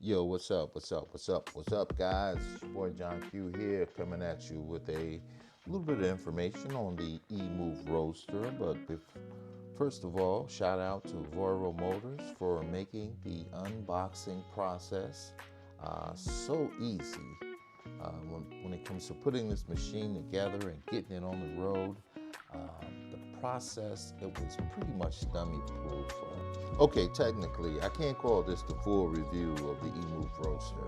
Yo, what's up? What's up? What's up? What's up, guys? It's your boy John Q here, coming at you with a little bit of information on the Emove Roadster. First of all, shout out to Ruroc Motors for making the unboxing process so easy. When it comes to putting this machine together and getting it on the road, the process, it was pretty much dummy proof. Okay, technically, I can't call this the full review of the Emove Roadster.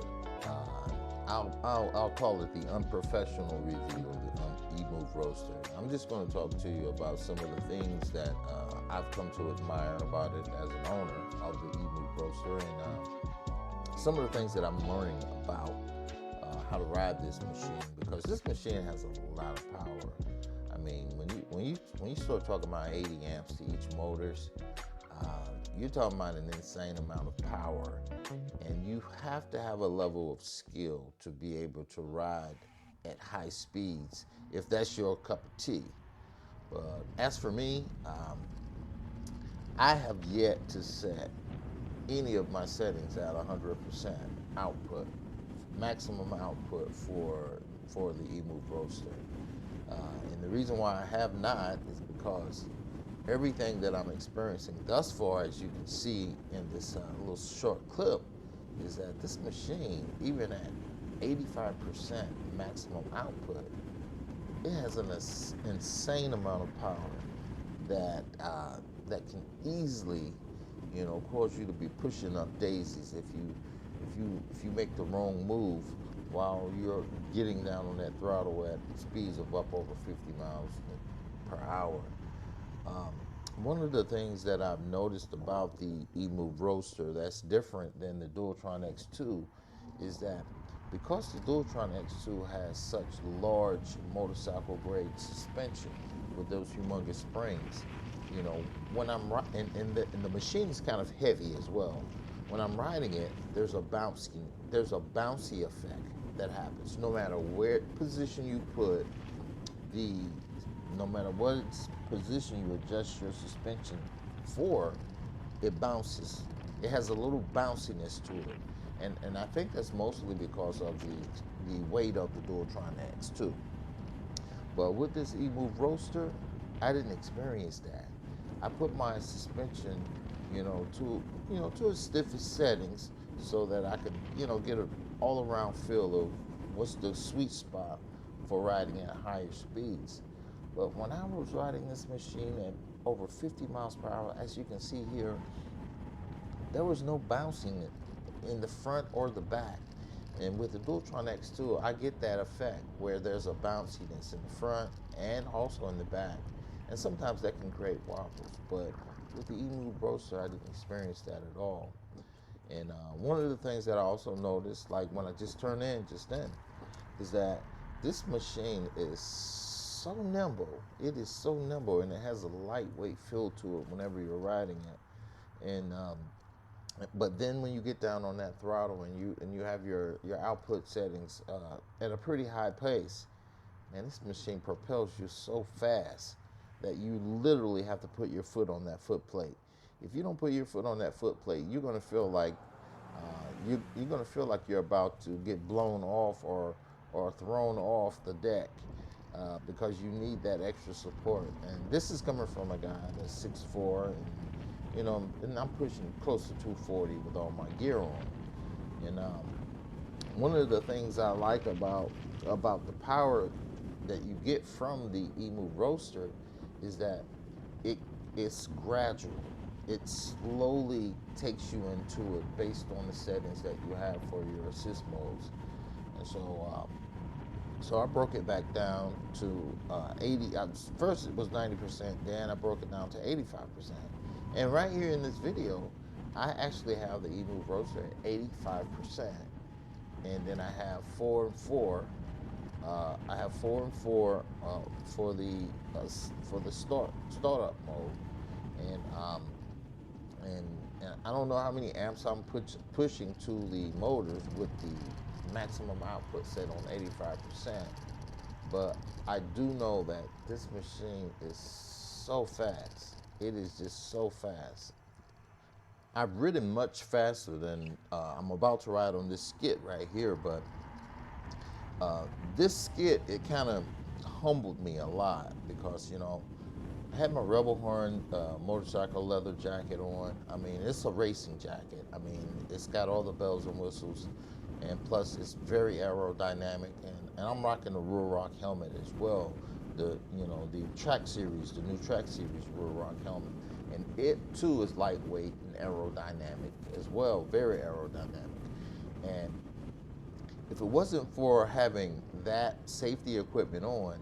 I'll call it the unprofessional review of the Emove Roadster. I'm just going to talk to you about some of the things that I've come to admire about it as an owner of the Emove Roadster, and some of the things that I'm learning about how to ride this machine, because this machine has a lot of power. I mean, when you start talking about 80 amps to each motors, you're talking about an insane amount of power, and you have to have a level of skill to be able to ride at high speeds if that's your cup of tea. But as for me, I have yet to set any of my settings at 100% output, maximum output for the Emove Roadster. And the reason why I have not is because everything that I'm experiencing thus far, as you can see in this little short clip, is that this machine, even at 85% maximum output, it has an insane amount of power that can easily, cause you to be pushing up daisies if you make the wrong move while you're getting down on that throttle at speeds of up over 50 miles per hour. Um, One of the things that I've noticed about the Emove Roadster that's different than the Dualtron X2 is that because the Dualtron X2 has such large motorcycle grade suspension with those humongous springs, when I'm riding, and the machine is kind of heavy as well. When I'm riding it, there's a bouncy effect that happens no matter where position you put the no matter what position you adjust your suspension for, it bounces. It has a little bounciness to it. And I think that's mostly because of the weight of the Dualtron X2. But with this Emove Roadster, I didn't experience that. I put my suspension, to its stiffest settings so that I could, get an all-around feel of what's the sweet spot for riding at higher speeds. But when I was riding this machine at over 50 miles per hour, as you can see here, there was no bouncing in the front or the back. And with the Dualtron X2, I get that effect where there's a bounciness in the front and also in the back. And sometimes that can create wobbles. But with the Emove Roadster, I didn't experience that at all. And one of the things that I also noticed, like when I just turned in just then, is that this machine is so nimble. It is so nimble, and it has a lightweight feel to it whenever you're riding it. And but then when you get down on that throttle and you have your output settings at a pretty high pace, man, this machine propels you so fast that you literally have to put your foot on that foot plate. If you don't put your foot on that foot plate, you're going to feel like you're going to feel like you're about to get blown off or thrown off the deck because you need that extra support. And this is coming from a guy that's 6'4", and I'm pushing close to 240 with all my gear on. And one of the things I like about the power that you get from the Emove Roadster is that it it's gradual. It slowly takes you into it based on the settings that you have for your assist modes. And so I broke it back down to 80. First it was 90%, then I broke it down to 85%. And right here in this video, I actually have the Emove Roadster at 85%. And then I have 4 and 4. I have 4 and 4 for the startup mode, and and I don't know how many amps I'm pushing to the motors with the maximum output set on 85%. But I do know that this machine is so fast. It is just so fast. I've ridden much faster than I'm about to ride on this skit right here, but this skit, it kind of humbled me a lot because, you know, I had my Rebelhorn motorcycle leather jacket on. I mean, it's a racing jacket. I mean, it's got all the bells and whistles, and plus it's very aerodynamic. And I'm rocking the Ruroc helmet as well. The the track series, the new track series Ruroc helmet, and it too is lightweight and aerodynamic as well, very aerodynamic. And if it wasn't for having that safety equipment on,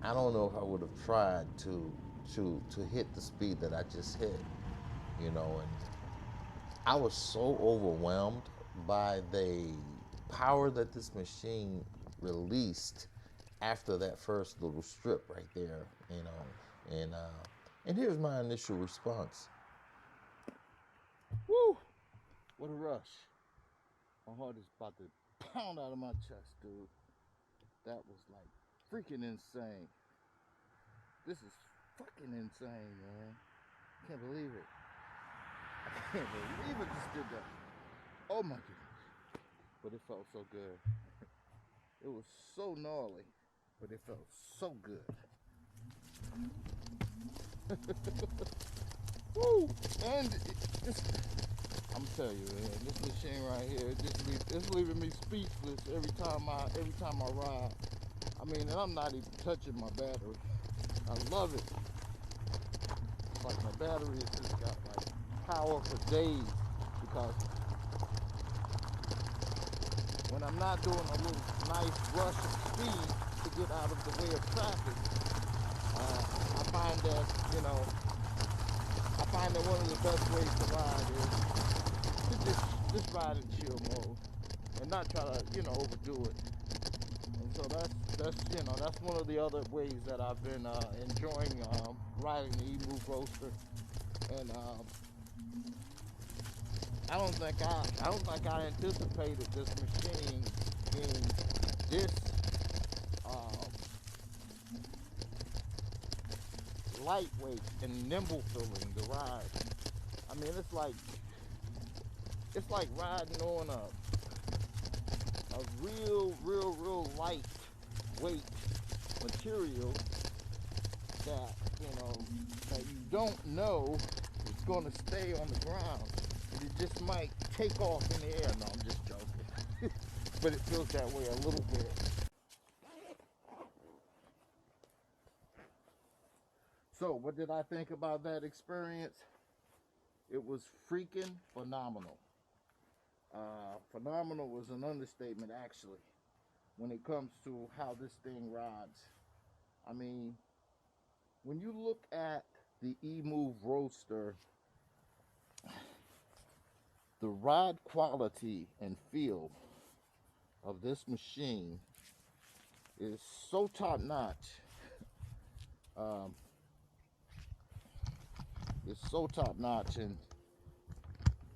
I don't know if I would have tried to hit the speed that I just hit, you know. And I was so overwhelmed by the power that this machine released after that first little strip right there, you know. And here's my initial response. Woo! What a rush! My heart is about to pound out of my chest, dude. That was like freaking insane. This is fucking insane, man. I can't believe it. I can't believe I just did that. Oh my goodness. But it felt so good. It was so gnarly, but it felt so good. Woo! And I'm telling you, man, this machine right here, it's leaving me speechless every time I ride. I mean, and I'm not even touching my battery. I love it. It's like my battery has just got like power for days, because when I'm not doing a little nice rush of speed to get out of the way of traffic, I find that, you know, one of the best ways to ride is to just ride in chill mode and not try to, you know, overdo it. And so that's one of the other ways that I've been enjoying riding the Emove Roadster. And I don't think I anticipated this machine being this lightweight and nimble feeling to ride. I mean, it's like riding on a real lightweight material that, you know, that you don't know it's going to stay on the ground. It just might take off in the air. No, I'm just joking. But it feels that way a little bit. So, what did I think about that experience? It was freaking phenomenal. Phenomenal was an understatement, actually, when it comes to how this thing rides. I mean, when you look at the Emove Roadster, the ride quality and feel of this machine is so top notch. It's so top notch, and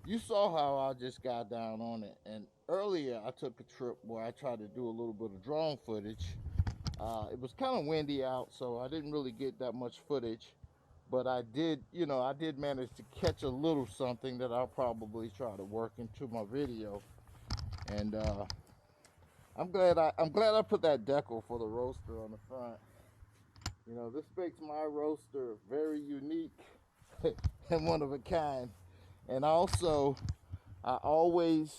you saw how I just got down on it. And earlier I took a trip where I tried to do a little bit of drone footage. It was kind of windy out, so I didn't really get that much footage, but I did manage to catch a little something that I'll probably try to work into my video. And I'm glad I put that decal for the roaster on the front. You know, this makes my roaster very unique and one of a kind. And also, I always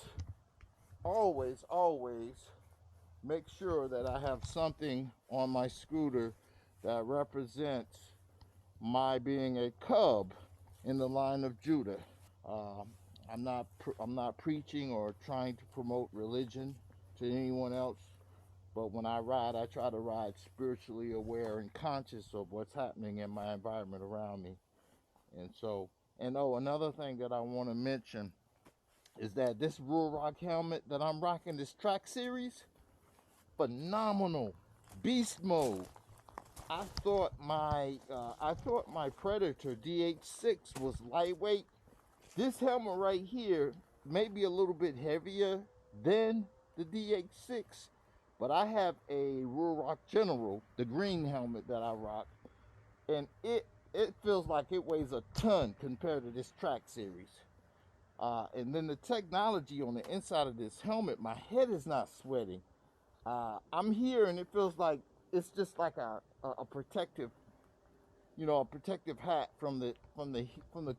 make sure that I have something on my scooter that represents my being a cub in the line of Judah. I'm not preaching or trying to promote religion to anyone else, but when I ride, I try to ride spiritually aware and conscious of what's happening in my environment around me. And so, and oh, another thing that I want to mention is that this Ruroc helmet that I'm rocking, this track series, phenomenal, beast mode. I thought my Predator DH6 was lightweight. This helmet right here may be a little bit heavier than the DH6, but I have a Ruroc General, the green helmet that I rock, and it feels like it weighs a ton compared to this track series. And then the technology on the inside of this helmet, my head is not sweating. I'm here and it feels like it's just like a protective, a protective hat from the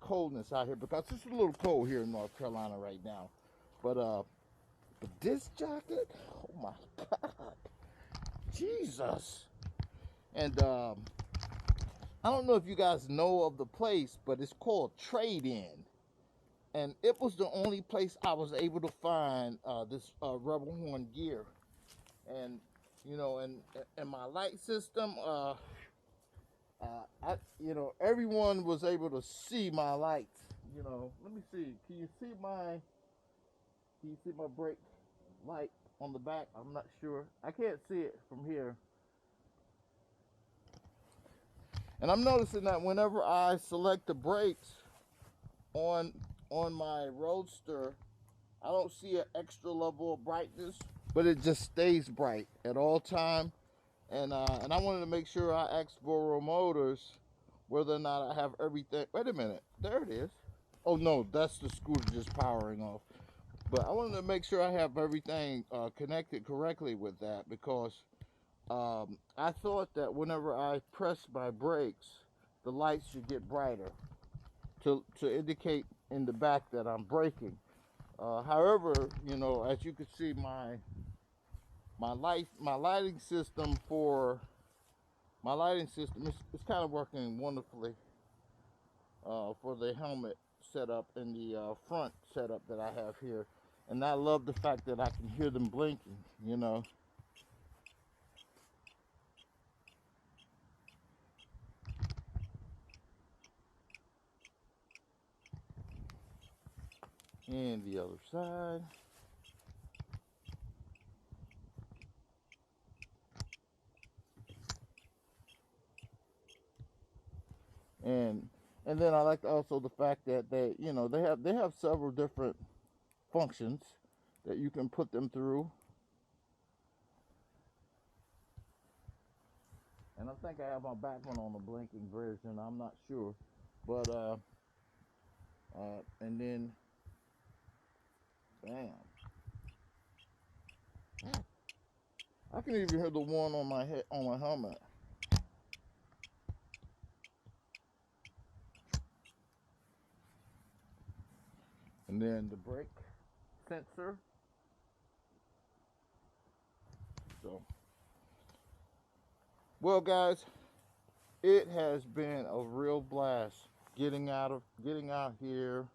coldness out here, because it's a little cold here in North Carolina right now. But this jacket, oh my God, Jesus. And I don't know if you guys know of the place, but it's called Trade In. And it was the only place I was able to find this Rebelhorn gear. And, and my light system, everyone was able to see my lights. Let me see. Can you see my brake light on the back? I'm not sure. I can't see it from here. And I'm noticing that whenever I select the brakes on my Roadster, I don't see an extra level of brightness, but it just stays bright at all time. And I wanted to make sure I asked Ruroc Motors whether or not I have everything. Wait a minute, there it is. Oh no, that's the scooter just powering off. But I wanted to make sure I have everything connected correctly with that, because I thought that whenever I press my brakes, the lights should get brighter to indicate in the back that I'm braking. However, as you can see, my lighting system is kind of working wonderfully for the helmet setup and the front setup that I have here. And I love the fact that I can hear them blinking, And the other side. And then I like also the fact that they have several different functions that you can put them through. And I think I have my back one on the blinking version. I'm not sure, but and then, bam, I can even hear the one on my head on my helmet. And then the brake sensor. So, well, guys, it has been a real blast getting out here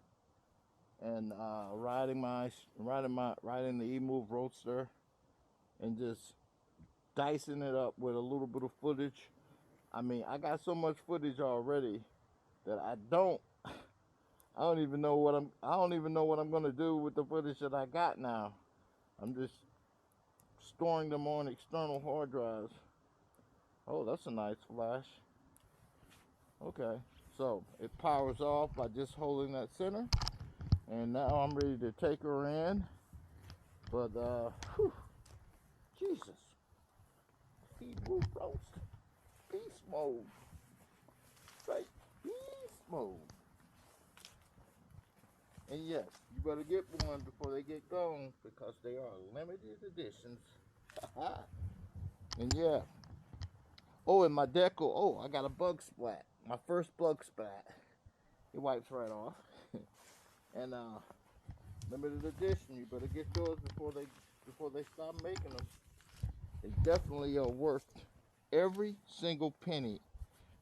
and riding the Emove Roadster and just dicing it up with a little bit of footage. I mean, I got so much footage already that I don't even know what I'm gonna do with the footage that I got now. I'm just storing them on external hard drives. Oh, that's a nice flash. Okay, so it powers off by just holding that center, and now I'm ready to take her in. But whew, Jesus, Emove Roadster, beast mode, right? Beast mode. And yes, you better get one before they get gone, because they are limited editions. And yeah. Oh, and my decal. Oh, I got a bug splat. My first bug splat. It wipes right off. And limited edition. You better get yours before they stop making them. They definitely are worth every single penny.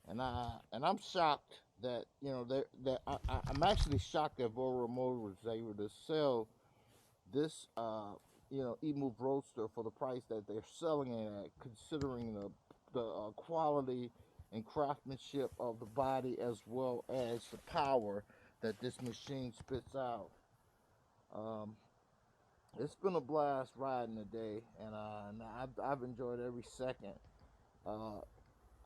And I'm shocked that I'm actually shocked that Ruroc Motors was able to sell this Emove Roadster for the price that they're selling it at, considering the quality and craftsmanship of the body, as well as the power that this machine spits out. It's been a blast riding today, and I've enjoyed every second. Uh,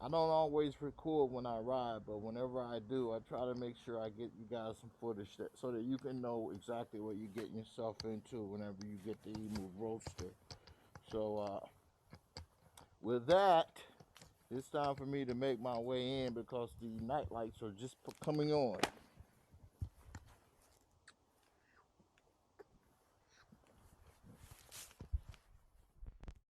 I don't always record when I ride, but whenever I do, I try to make sure I get you guys some footage so that you can know exactly what you're getting yourself into whenever you get the Emove Roadster. So with that, it's time for me to make my way in, because the night lights are just coming on.